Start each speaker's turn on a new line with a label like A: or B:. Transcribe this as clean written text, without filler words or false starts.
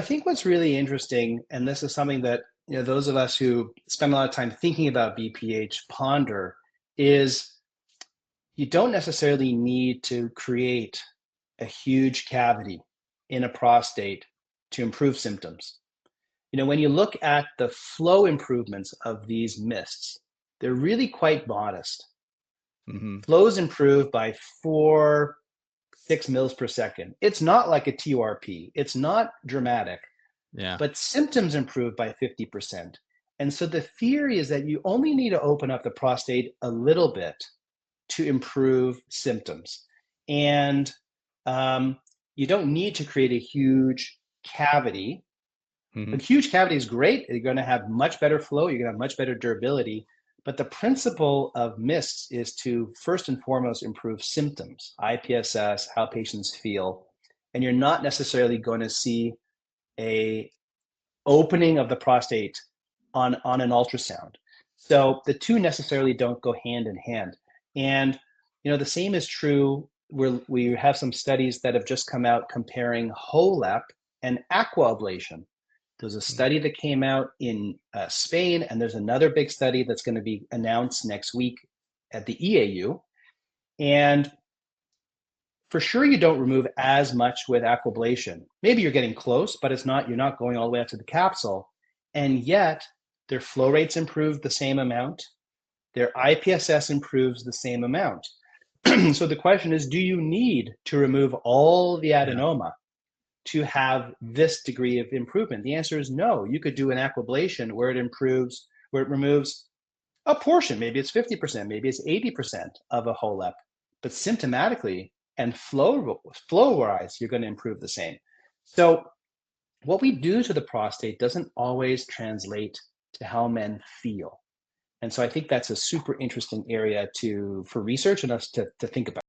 A: I think what's really interesting, and this is something that those of us who spend a lot of time thinking about BPH ponder, is you don't necessarily need to create a huge cavity in a prostate to improve symptoms. When you look at the flow improvements of these mists, they're really quite modest.
B: Hmm.
A: Flows improve by 6 mils per second. It's not like a TURP. It's not dramatic,
B: Yeah.
A: but symptoms improve by 50%. And so the theory is that you only need to open up the prostate a little bit to improve symptoms. And you don't need to create a huge cavity. A
B: Hmm.
A: huge cavity is great. You're going to have much better flow. You're going to have much better durability. But the principle of mists is to first and foremost improve symptoms, IPSS, how patients feel. And you're not necessarily going to see a opening of the prostate on an ultrasound. So the two necessarily don't go hand in hand. And the same is true where we have some studies that have just come out comparing HOLEP and aquablation. There's a study that came out in Spain, and there's another big study that's going to be announced next week at the EAU. And for sure, you don't remove as much with aquablation. Maybe you're getting close, but you're not going all the way up to the capsule. And yet, their flow rates improve the same amount. Their IPSS improves the same amount. So the question is, do you need to remove all the
B: Yeah.
A: adenoma to have this degree of improvement? The answer is no. You could do an aquablation where it removes a portion. Maybe it's 50%, maybe it's 80% of a HOLEP, but symptomatically and flow-wise, you're going to improve the same. So what we do to the prostate doesn't always translate to how men feel. And so I think that's a super interesting area for research and us to think about.